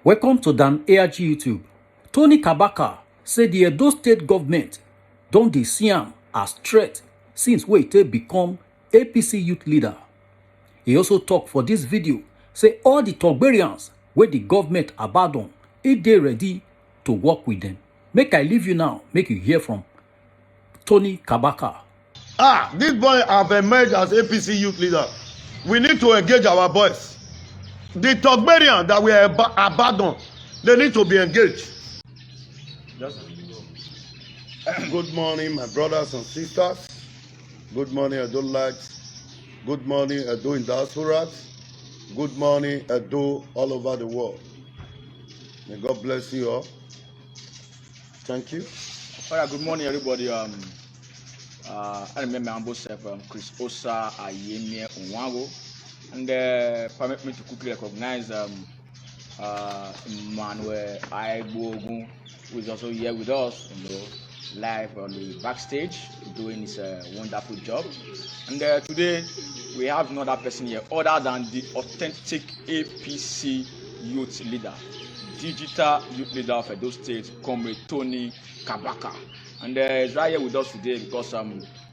Welcome to Dan ARG YouTube. Tony Kabaka said the Edo State government don dey see am as threat since wey e become APC youth leader. He also talk for this video say all the Togberians wey the government abandon, e dey ready to work with them. Make I leave you now, make you hear from Tony Kabaka. This boy have emerged as APC youth leader. We need to engage our boys. The Togberian that we abandoned, they need to be engaged. Good morning, my brothers and sisters. Good morning, Edo Lights. Good morning, Edo in diaspora. Good morning, Edo all over the world. May God bless you all. Thank you. All right, good morning, everybody. I remember my self, Chris Osa Ayemie Unwago, and permit me to quickly recognize Emmanuel Aibogun, who is also here with us, live on the backstage, doing his wonderful job. And today we have another person here, other than the authentic APC youth leader, digital youth leader of Edo State, Comrade Tony Kabaka. And he's right here with us today because we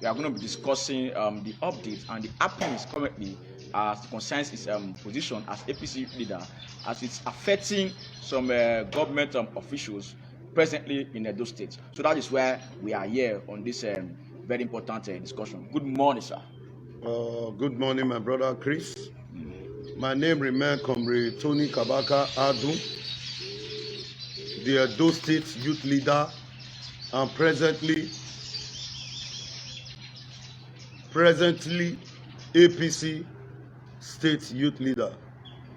are going to be discussing the updates and the happenings currently as concerns his position as APC leader, as it's affecting some government officials presently in Edo State. So that is why we are here on this very important discussion. Good morning, sir. Good morning, my brother Chris. My name remains Comrade Tony Kabaka Adu, the Edo State youth leader, and presently APC State youth leader.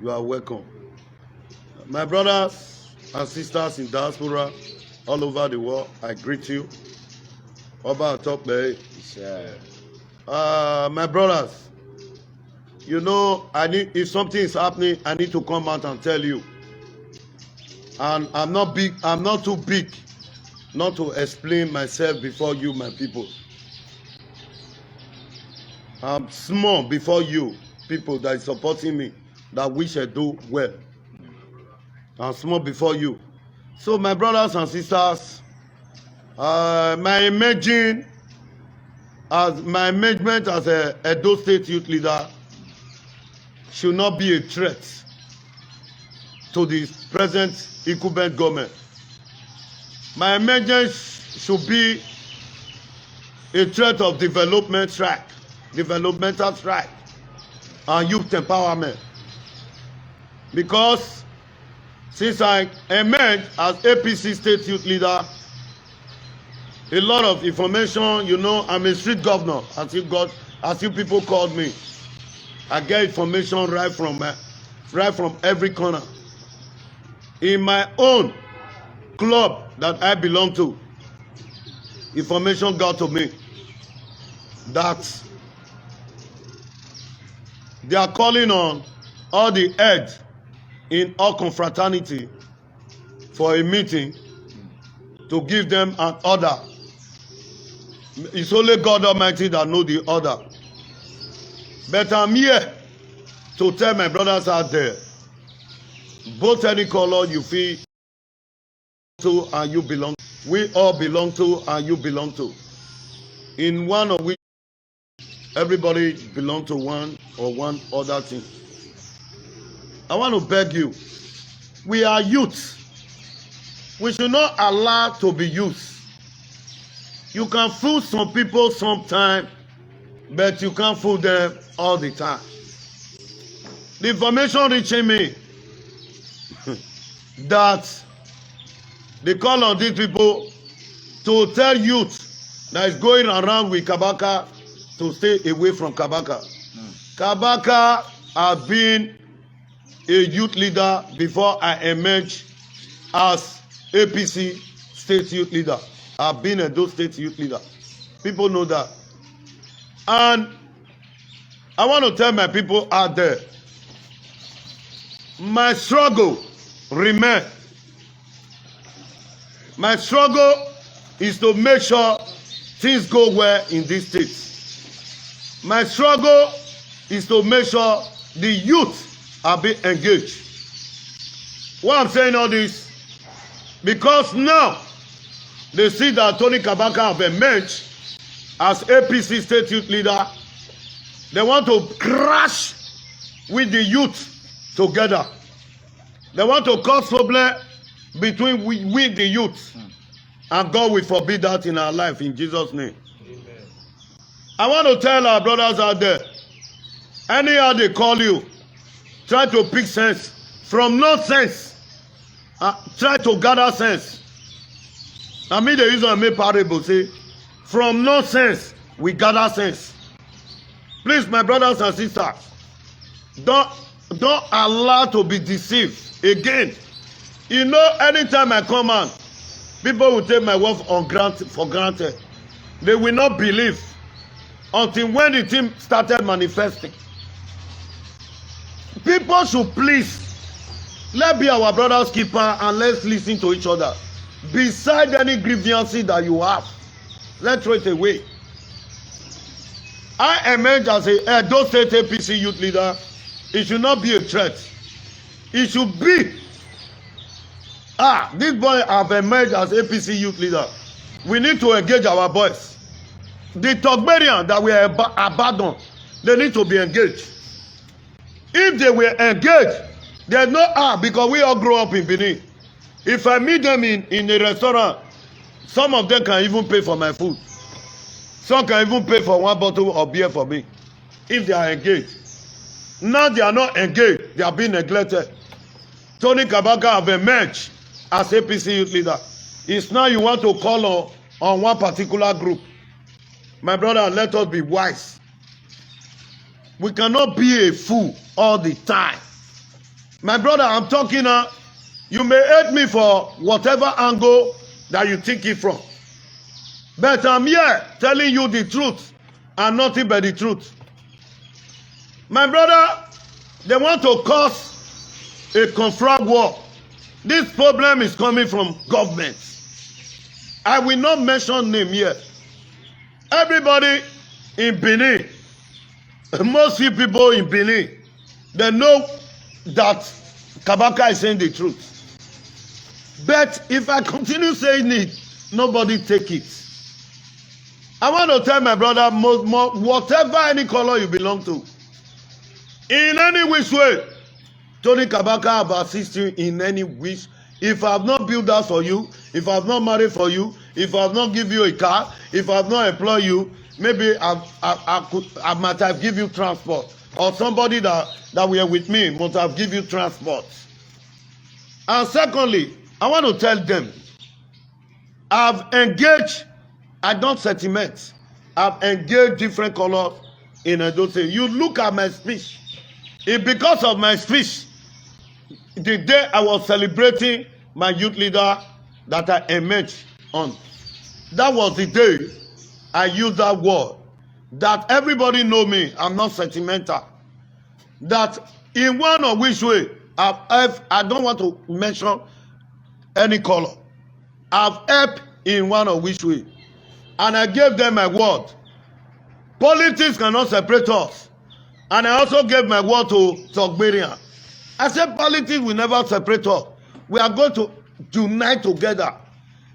You are welcome. My brothers and sisters in diaspora all over the world, I greet you. Oba top there. My brothers, you know, if something is happening, I need to come out and tell you. And I'm not too big not to explain myself before you, my people. I'm small before you, people that is supporting me, that wish I do well. I'm small before you. So my brothers and sisters, my emergement as a Edo State youth leader should not be a threat to the present incumbent government. My emergence should be a threat of developmental track, and youth empowerment. Because since I emerged as APC State Youth Leader, a lot of information, you know, I'm a street governor, as you people called me. I get information right from every corner. In my own club that I belong to, information got to me that they are calling on all the heads in all confraternity for a meeting to give them an order. It's only God Almighty that knows the order. But I'm here to tell my brothers out there, both any color you feel to and you belong, we all belong to and you belong to. In one of which everybody belong to one or one other thing. I want to beg you, we are youth. We should not allow to be youth. You can fool some people sometime, but you can't fool them all the time. The information reaching me that they call on these people to tell youth that is going around with Kabaka to stay away from Kabaka. Kabaka has been a youth leader before I emerged as APC State Youth Leader. I've been a Edo State Youth Leader. People know that. And I want to tell my people out there, my struggle remains. My struggle is to make sure things go well in this state. My struggle is to make sure the youth are being engaged. Why I'm saying all this? Because now they see that Tony Kabaka have emerged as APC state youth leader. They want to crash with the youth together. They want to cause problem between we the youth. And God will forbid that in our life in Jesus' name. Amen. I want to tell our brothers out there, anyhow they call you, try to pick sense from nonsense. Try to gather sense. I mean, the reason I make parable say, from nonsense we gather sense. Please, my brothers and sisters, don't allow to be deceived again. You know, anytime I come out, people will take my word for granted. They will not believe until when the thing started manifesting. People should please, let's be our brother's keeper and let's listen to each other. Beside any grievances that you have, let's throw it away. I emerge as a Edo State APC youth leader. It should not be a threat. It should be, this boy have emerged as APC youth leader. We need to engage our boys. The Togberian that we abandoned, they need to be engaged. If they were engaged, there's no because we all grow up in Benin. If I meet them in a restaurant, some of them can even pay for my food. Some can even pay for one bottle of beer for me. If they are engaged. Now they are not engaged. They are being neglected. Tony Kabaka have emerged as APC youth leader. It's now you want to call on one particular group. My brother, let us be wise. We cannot be a fool all the time. My brother, I'm talking now. You may hate me for whatever angle that you think it from. But I'm here telling you the truth and nothing but the truth. My brother, they want to cause a conflict war. This problem is coming from government. I will not mention name here. Everybody in Benin, most people in Benin, they know that Kabaka is saying the truth. But if I continue saying it, nobody take it. I want to tell my brother, whatever any color you belong to, in any which way, Tony Kabaka have assisted you in any wish. If I have not built that for you, if I have not married for you, if I have not give you a car, if I have not employed you, maybe I might have give you transport. Or somebody that were with me must have give you transport. And secondly, I want to tell them, I've engaged, I don't sentiment. I've engaged different colors in Edo State. You look at my speech. It's because of my speech, the day I was celebrating my youth leader that I emerged on. That was the day I used that word. That everybody know me, I'm not sentimental. That in one or which way, I don't want to mention any color. I've helped in one or which way. And I gave them my word. Politics cannot separate us. And I also gave my word to Togberian. I said politics will never separate us. We are going to unite together.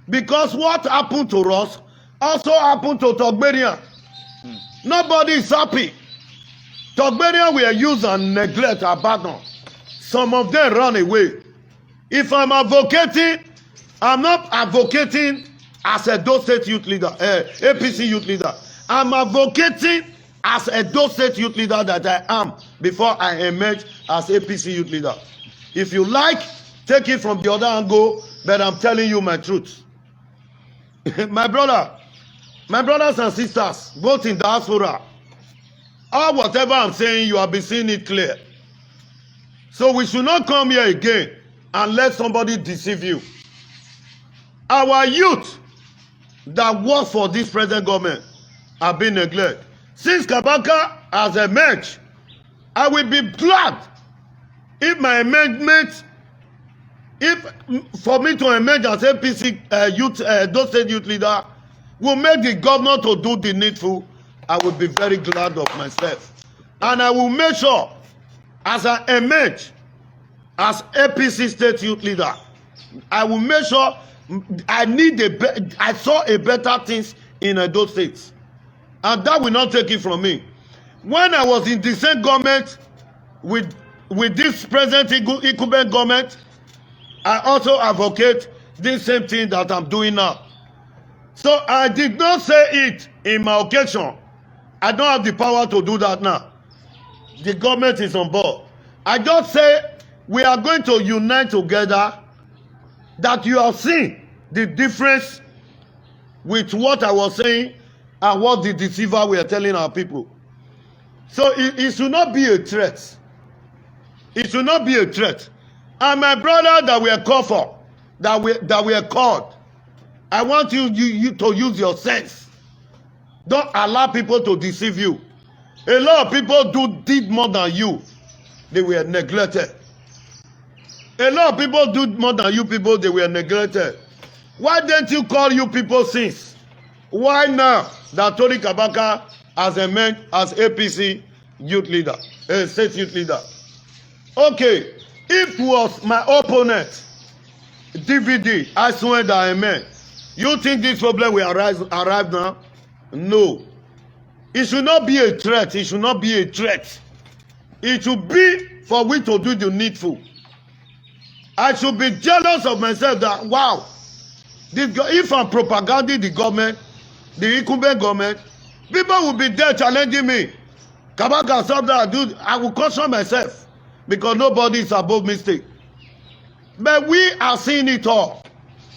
Because what happened to us also happened to Togberian. Nobody is happy. Togberian were used and neglect, abandoned. Some of them run away. If I'm advocating, I'm not advocating as a Edo State youth leader, APC youth leader. I'm advocating as a Edo State youth leader that I am before I emerge as APC youth leader. If you like, take it from the other angle, but I'm telling you my truth. My brothers and sisters, both in diaspora, or whatever I'm saying, you have been seeing it clear. So we should not come here again and let somebody deceive you. Our youth that work for this present government have been neglected. Since Kabaka has emerged, I will be glad if my amendment, if for me to emerge as APC youth, Edo State youth leader, will make the governor to do the needful, I will be very glad of myself. And I will make sure, as I emerge, as APC state youth leader, I will make sure I saw a better things in those states. And that will not take it from me. When I was in the same government with this present incumbent government, I also advocate this same thing that I'm doing now. So I did not say it in my occasion. I don't have the power to do that now. The government is on board. I just say we are going to unite together, that you have seen the difference with what I was saying and what the deceiver were telling our people. So it should not be a threat. It should not be a threat. And my brother that we are called for, that we are called, I want you to use your sense. Don't allow people to deceive you. A lot of people did more than you. They were neglected. A lot of people do more than you people, they were neglected. Why didn't you call you people since? Why now that Tony Kabaka as APC youth leader, state youth leader? Okay, if was my opponent, DVD, I swear that amen. You think this problem will arrive now? No. It should not be a threat. It should not be a threat. It should be for we to do the needful. I should be jealous of myself that, wow, if I'm propagating the government, the incumbent government, people will be there challenging me. Kabaka, stop that, dude. I will caution myself because nobody is above mistake. But we are seeing it all.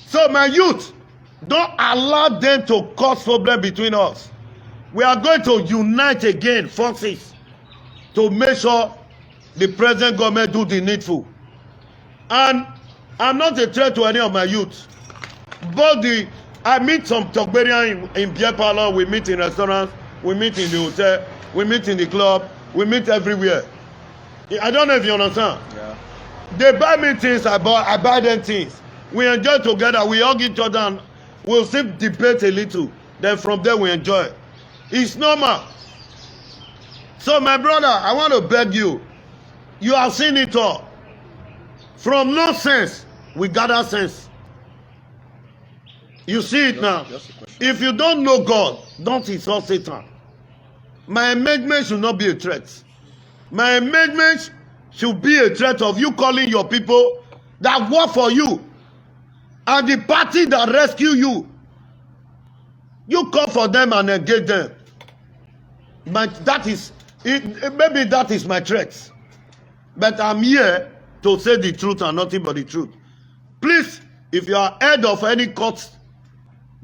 So my youth, don't allow them to cause problem between us. We are going to unite again forces to make sure the present government do the needful. And I'm not a threat to any of my youth. But I meet some Tokberian in beer parlor, we meet in restaurants, we meet in the hotel, we meet in the club, we meet everywhere. I don't know if you understand. Yeah. They buy me things, I buy them things. We enjoy together, we hug each other, and we'll still debate a little. Then from there we enjoy. It's normal. So my brother, I want to beg you. You have seen it all. From no sense, we gather sense. You see it now. If you don't know God, don't insult Satan. My amendment should not be a threat. My amendment should be a threat of you calling your people that work for you and the party that rescue you. You call for them and engage them. But that is, maybe that is my threat. But I'm here to say the truth and nothing but the truth. Please, if you are head of any court,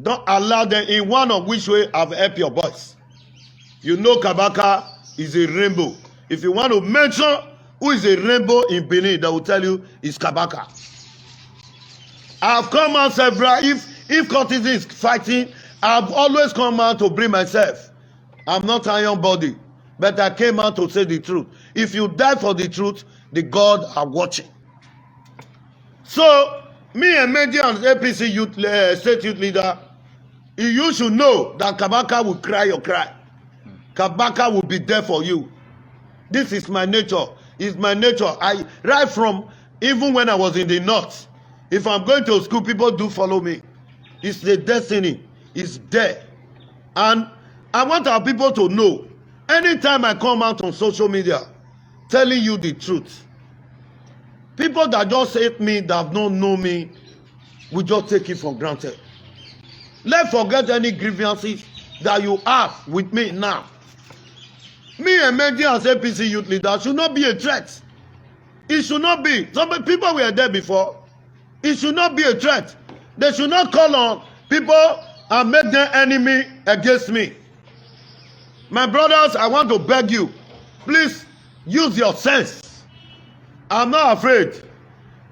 don't allow them in one of which way I've helped your boys. You know Kabaka is a rainbow. If you want to mention who is a rainbow in Benin, they will tell you it's Kabaka. I've come out several, if courtesan is fighting, I've always come out to bring myself. I'm not iron body, but I came out to say the truth. If you die for the truth, the God are watching. So, me and Mendy and APC youth, state youth leader, you should know that Kabaka will cry your cry. Kabaka will be there for you. This is my nature. It's my nature. Right from, even when I was in the north, if I'm going to school, people do follow me. It's the destiny. It's there. And I want our people to know, anytime I come out on social media, telling you the truth, people that just hate me, that don't know me, will just take it for granted. Let's forget any grievances that you have with me now. Me and Mendy as APC youth leader should not be a threat. It should not be. Some people were there before. It should not be a threat. They should not call on people and make them enemy against me. My brothers, I want to beg you, please use your sense. I'm not afraid.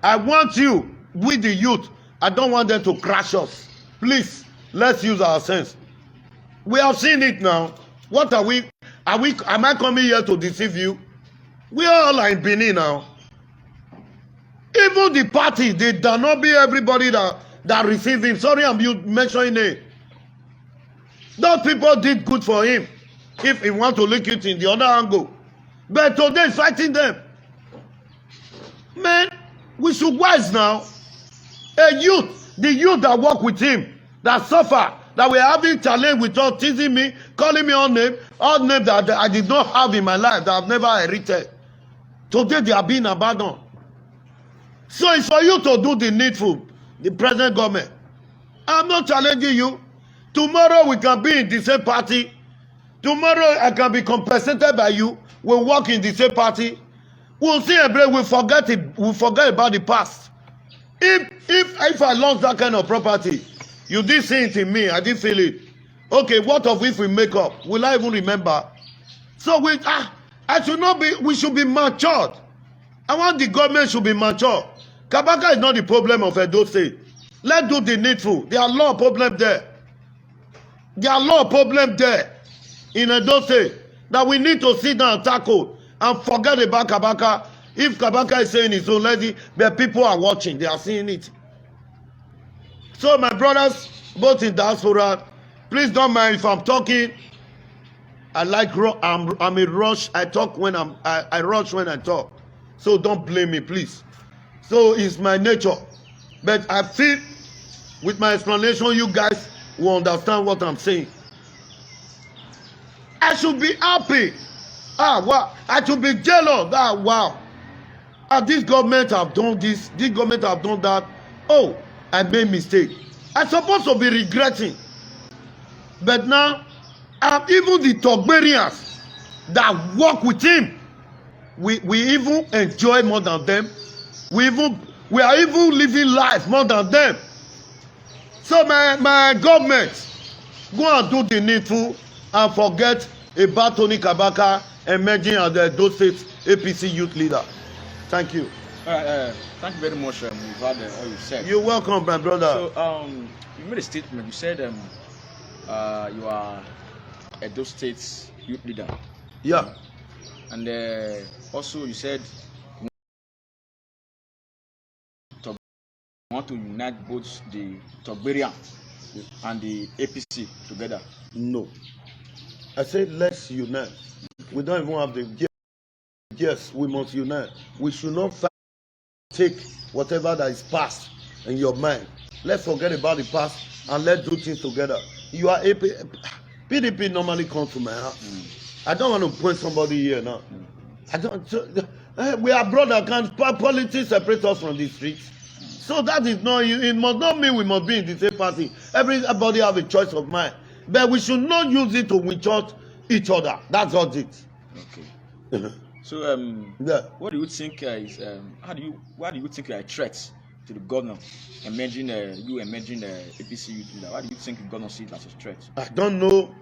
I want you, with the youth, I don't want them to crash us. Please, let's use our sense. We have seen it now. What are we? Am I coming here to deceive you? We all are in Benin now. Even the party, they do not be everybody that receive him. Sorry, I'm mentioning it. Those people did good for him. If he want to look it in the other angle. But today fighting them. Man, we should wise now. A youth, the youth that work with him, that suffer, that were having challenge with us, teasing me, calling me all names that I did not have in my life, that I've never inherited. Today they are being abandoned. So it's for you to do the needful, the present government. I'm not challenging you. Tomorrow we can be in the same party. Tomorrow I can be compensated by you. We'll work in the same party. We'll see a break. We'll forget about the past. If I lost that kind of property, you did see it in me, I didn't feel it. Okay, what of if we make up? Will I even remember? So we should be matured. I want the government should be mature. Kabaka is not the problem of Edo State. Let's do the needful. There are a lot of problems there. There are a lot of problems there in Edo State that we need to sit down and tackle and forget about Kabaka. If Kabaka is saying it's so lazy, but people are watching, they are seeing it. So my brothers, both in diaspora, please don't mind if I'm talking. I'm a rush. I talk when I rush when I talk. So don't blame me, please. So it's my nature. But I feel with my explanation, you guys will understand what I'm saying. I should be happy. Wow. I should be jealous. Wow. This government have done this government have done that. Oh, I made mistake. I'm supposed to be regretting. But now, even the Togberians that work with him, we even enjoy more than them. We are even living life more than them. So my government, go and do the needful and forget about Tony Kabaka emerging as the Edo State APC youth leader. Thank you. All right, thank you very much. You've had all you said. You're welcome, my brother. So, you made a statement. You said you are Edo State's youth leader. Yeah. And also you said you want to unite both the Togberian and the APC together. No. I said let's unite. We don't even have the... Yes, we must unite. We should not take whatever that is past in your mind. Let's forget about the past and let's do things together. You are PDP normally comes to my house. I don't want to point somebody here now. I don't. We are brothers. Can politics separate us from the streets? So that is not. It must not mean we must be in the same party. Everybody have a choice of mind, but we should not use it to witch each other. That's all it. Okay. So, yeah. What do you think is why do you think you are a threat to the governor? Imagine APC youth leader. Why do you think the governor sees it as a threat? I don't know.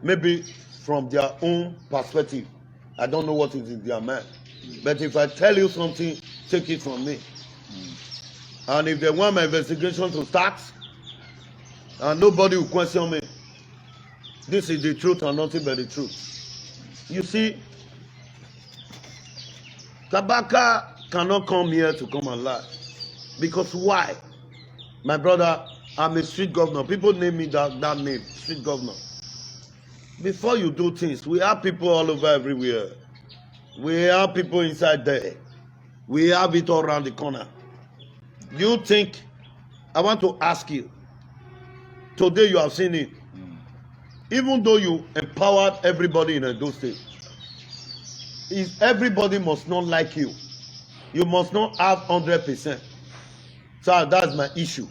Maybe from their own perspective, I don't know what is in their mind. But if I tell you something, take it from me. And if they want my investigation to start, and nobody will question me, this is the truth and nothing but the truth. You see, Kabaka cannot come here to come and lie. Because why? My brother, I'm a street governor. People name me that name, street governor. Before you do things, we have people all over everywhere. We have people inside there. We have it all around the corner. You think, I want to ask you, today you have seen it. Even though you empowered everybody in Edo State, everybody must not like you. You must not have 100%. So that's my issue.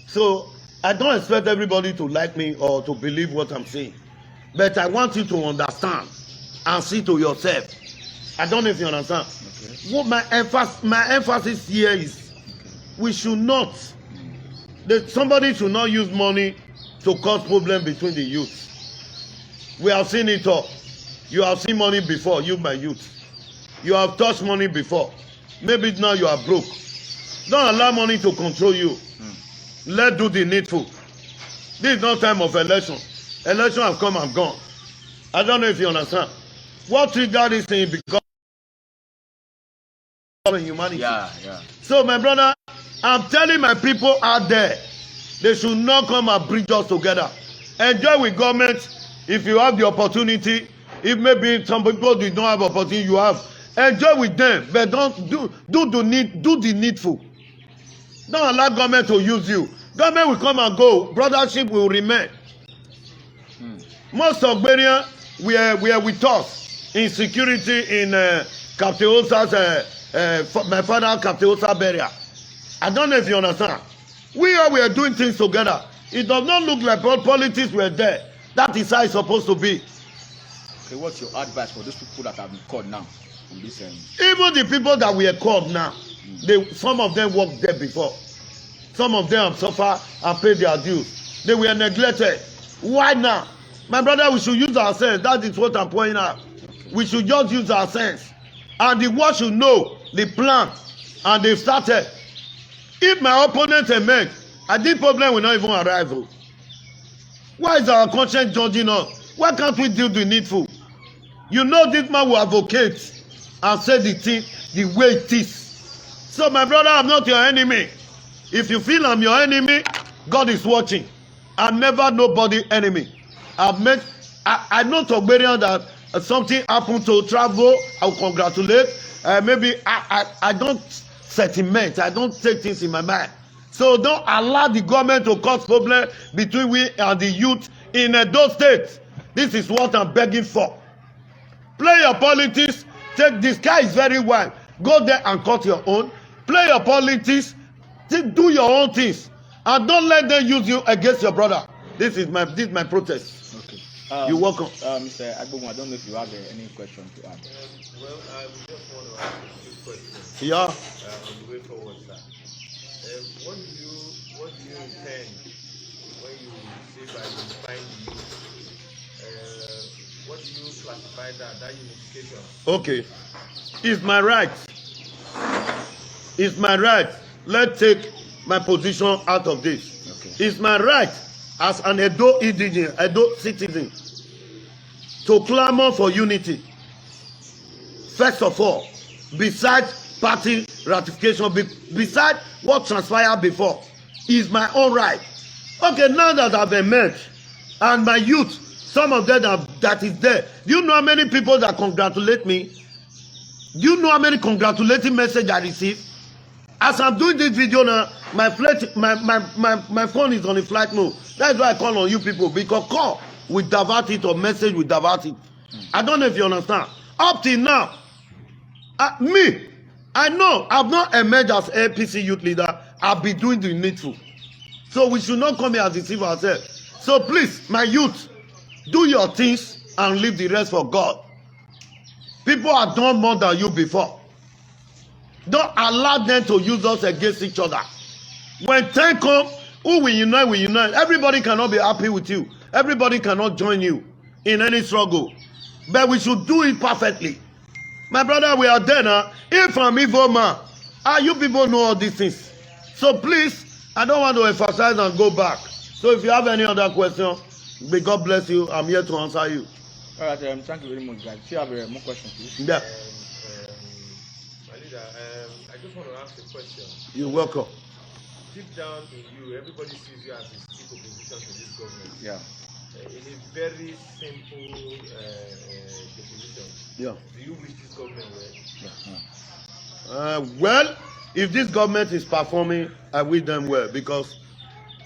So I don't expect everybody to like me or to believe what I'm saying. But I want you to understand and see to yourself. I don't know if you understand. Okay. What my emphasis here is we should not, somebody should not use money to cause problem between the youth. We have seen it all. You have seen money before, you my youth. You have touched money before. Maybe now you are broke. Don't allow money to control you. Let's do the needful. This is not time of election. Election have come and gone. I don't know if you understand. What triggered this thing because of humanity. Yeah. So my brother, I'm telling my people out there, they should not come and bring us together. Enjoy with government if you have the opportunity. If maybe some people do not have opportunity, you have. enjoy with them, but don't do the needful. Don't allow government to use you. Government will come and go. Brothership will remain. Most of Beria were with us in security in Captain Osa's, my father Captain Osa burial. I don't know if you understand. We are doing things together. It does not look like politics were there. That is how it's supposed to be. Okay, what's your advice for those people that have been called now? On this, Even the people that we are called now, some of them worked there before. Some of them have suffered and paid their dues. They were neglected. Why now? My brother, we should use our sense. That is what I'm pointing out. We should just use our sense. And the world should know the plan. And they've started. If my opponent emerge, this problem will not even arrive. Why is our conscience judging us? Why can't we do the needful? You know this man will advocate and say the thing the way it is. So my brother, I'm not your enemy. If you feel I'm your enemy, God is watching. I'm never nobody enemy. I know Togberian that something happened to travel. I'll congratulate. Maybe I don't sentiment. I don't take things in my mind. So don't allow the government to cause problem between we and the youth in those states. This is what I'm begging for. Play your politics. Take the sky is very wide. Go there and cut your own. Play your politics. Do your own things, and don't let them use you against your brother. This is my protest. Okay. You're welcome. Mr. Agbogun, I don't know if you have any question to add. Well, I just want to ask you a question. Yeah. On the way forward, sir. What do you intend when you say by unifying the youth? What do you classify that unification? Okay. It's my right. It's my right. Let's take my position out of this. Okay. It's my right as an Edo indigenous, Edo citizen, to clamor for unity. First of all, besides party ratification, besides what transpired before, is my own right. Okay, now that I've emerged, and my youth, some of them that is there, do you know how many people that congratulate me? Do you know how many congratulating messages I receive? As I'm doing this video now, my phone is on a flight mode. That's why I call on you people, because call will divert it or message will divert it. I don't know if you understand. Up till now, I know I've not emerged as APC youth leader. I've been doing the needful. So we should not come here and deceive ourselves. So please, my youth, do your things and leave the rest for God. People have done more than you before. Don't allow them to use us against each other. When time comes, who will unite, will unite. Everybody cannot be happy with you. Everybody cannot join you in any struggle. But we should do it perfectly. My brother, we are there now. If I'm evil man, you people know all these things. So please, I don't want to emphasize and go back. So if you have any other question, may God bless you. I'm here to answer you. All right, thank you very much, guys. Do you have more questions, please? Yeah. My leader, I just want to ask a question. You're welcome. Deep down in you, everybody sees you as a chief opposition to this government. Yeah. In a very simple definition. Yeah. Do you wish this government well? Yeah. Well, if this government is performing, I wish them well, because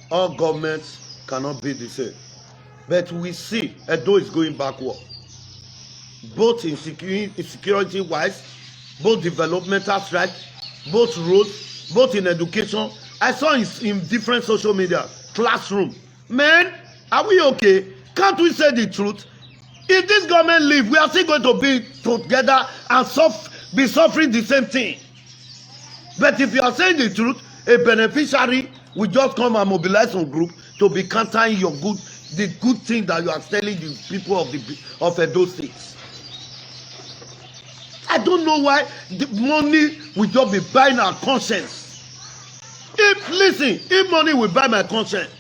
all governments cannot be the same. But we see Edo is going backward, both in security wise, both developmental strides, both roads, both in education. I saw in different social media, classroom. Man, are we okay? Can't we say the truth? If this government leave, we are still going to be together and be suffering the same thing. But if you are saying the truth, a beneficiary will just come and mobilize some group to be countering the good thing that you are telling the people of Edo State. I don't know why the money will just be buying our conscience. If money will buy my conscience,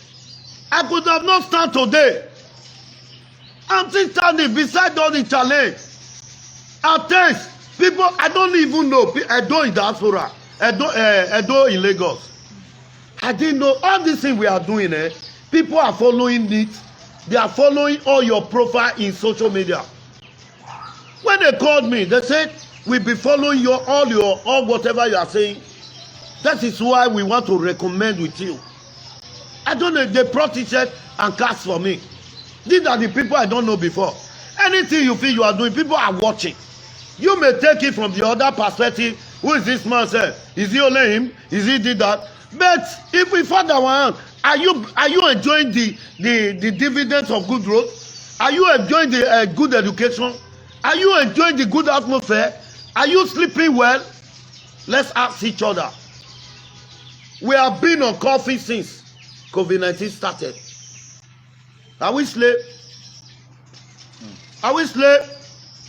I could have not stand today. I'm still standing beside all the challenge. At times, people, I don't even know, Edo in diaspora, Edo in Lagos. I didn't know all these things we are doing. People are following it. They are following all your profile in social media. When they called me, they said, will be following all whatever you are saying. That is why we want to recommend with you. I don't know, they brought t-shirt and cast for me. These are the people I don't know before. Anything you feel you are doing, people are watching. You may take it from the other perspective. Who is this man say? Is he only him? Is he did that? But if we find our hand, are you enjoying the dividends of good road? Are you enjoying the good education? Are you enjoying the good atmosphere? Are you sleeping well? Let's ask each other. We have been on coffee since COVID-19 started. Are we slave? Are we slave?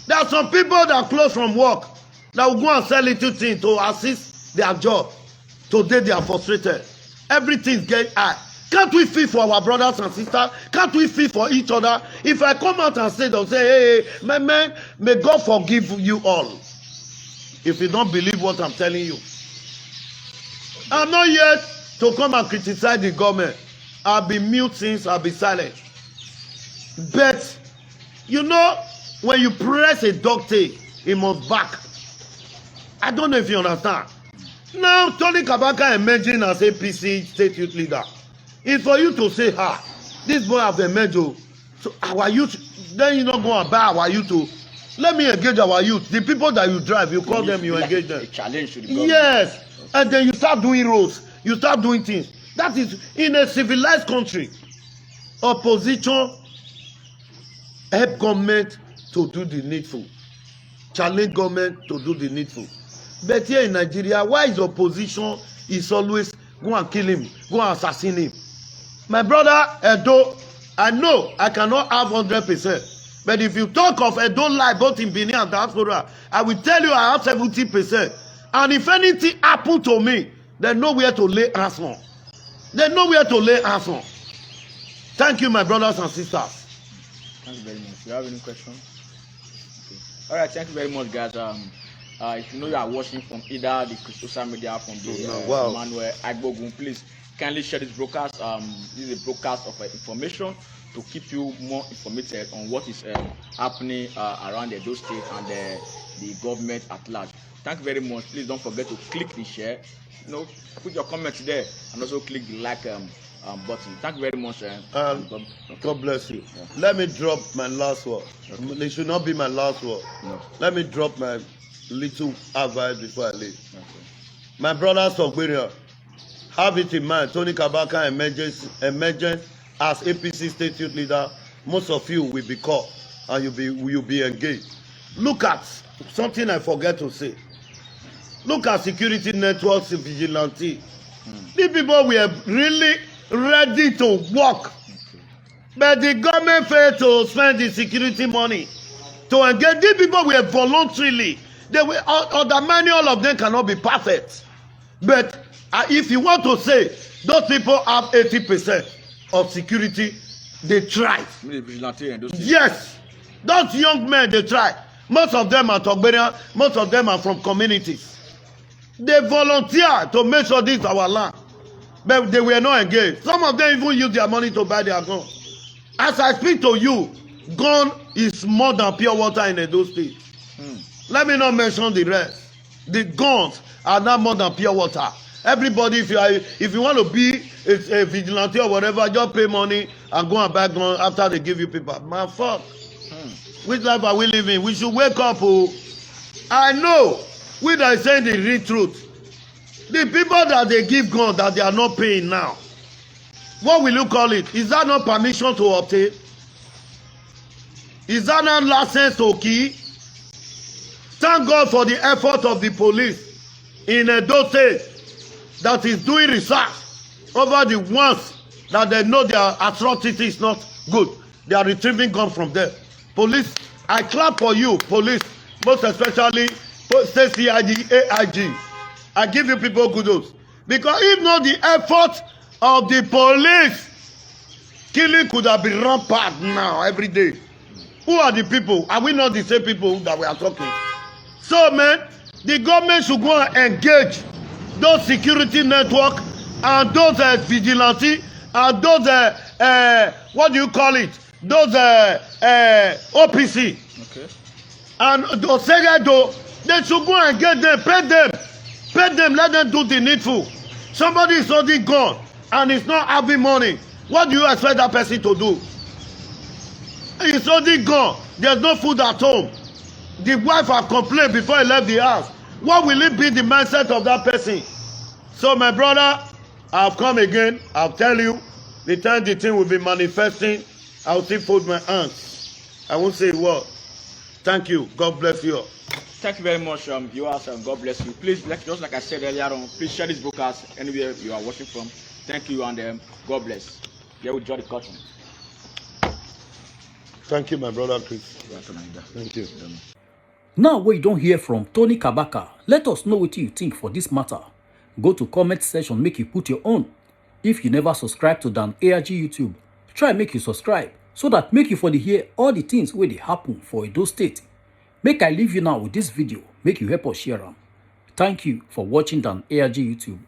There are some people that close from work that will go and sell little things to assist their job. Today they are frustrated. Everything get high. Can't we feel for our brothers and sisters? Can't we feel for each other? If I come out and say, they'll say, hey, my man, may God forgive you all. If you don't believe what I'm telling you. I'm not yet to come and criticize the government. I'll be mute since I'll be silent. But, you know, when you press a doctor, it must back. I don't know if you understand. Now, Tony Kabaka emerging as APC state youth leader. It's for you to say, this boy have emerged. So our youth, then you not go and buy our youth. Let me engage our youth. The people that you drive, you call them, you engage them. A challenge to the government. Yes. And then you start doing roads. You start doing things. That is in a civilized country. Opposition help government to do the needful. Challenge government to do the needful. But here in Nigeria, why is opposition is always go and kill him, go and assassinate him? My brother Edo, I know I cannot have 100%. But if you talk of Edo life, both in Benin and diaspora, I will tell you I have 70%. And if anything happen to me, they know where to lay hands on. They know where to lay hands on. Thank you, my brothers and sisters. Thank you very much. Do you have any questions? Okay. All right. Thank you very much, guys. If you know you are watching from either the social media from the Emmanuel Agbogun, please kindly share this broadcast. This is a broadcast of information to keep you more informated on what is happening around the Edo State and the government at large. Thank you very much. Please don't forget to click the share. You know, put your comments there and also click the like button. Thank you very much. God bless you. Yeah. Let me drop my last word. Okay. It should not be my last word. No. Let me drop my little advice before I leave. Okay. My brothers of Beria, have it in mind. Tony Kabaka emergence as APC state youth leader. Most of you will be caught and you'll be engaged. Look at something I forget to say. Look at security networks in vigilante. These people were really ready to work. But the government failed to spend the security money to engage. These people were voluntarily. They were, many, all of them cannot be perfect. But if you want to say those people have 80% of security, they tried. Yes. Those young men, they tried. Most of them are Togberian. Most of them are from communities. They volunteer to make sure this is our land. But they were not engaged. Some of them even use their money to buy their gun. As I speak to you, gun is more than pure water in Edo State. Let me not mention the rest. The guns are not more than pure water. Everybody, if you want to be a vigilante or whatever, just pay money and go and buy gun after they give you paper. Man, fuck. Which life are we living? We should wake up. I know. We that are saying the real truth. The people that they give gun that they are not paying now. What will you call it? Is that not permission to obtain? Is that not license to kill? Thank God for the effort of the police in Edo State that is doing research over the ones that they know their atrocity is not good. They are retrieving guns from them. Police, I clap for you, police, most especially State CID, AIG. I give you people kudos. Because if not the effort of the police, killing could have been rampant now, every day. Who are the people? Are we not the same people that we are talking? So, man, the government should go and engage those security network and those vigilante and those, what do you call it? Those OPC. Okay. And those Segedo They should go and get them, pay them. Pay them, let them do the needful. Somebody is already gone and is not having money. What do you expect that person to do? He's already gone. There's no food at home. The wife has complained before he left the house. What will it be the mindset of that person? So my brother, I've come again. I'll tell you, the time the thing will be manifesting, I'll still fold my hands. I won't say a word. Thank you. God bless you all. Thank you very much, viewers. God bless you. Please, just like I said earlier on, please share this broadcast anywhere you are watching from. Thank you, and God bless. Here we draw the curtain. Thank you, my brother Chris. Thank you. Now we don't hear from Tony Kabaka. Let us know what you think for this matter. Go to comment section, make you put your own. If you never subscribe to Dan ARG YouTube, try make you subscribe so that make you for the hear all the things where they happen for Edo State. Make I leave you now with this video, make you help us share them. Thank you for watching Dan ARG YouTube.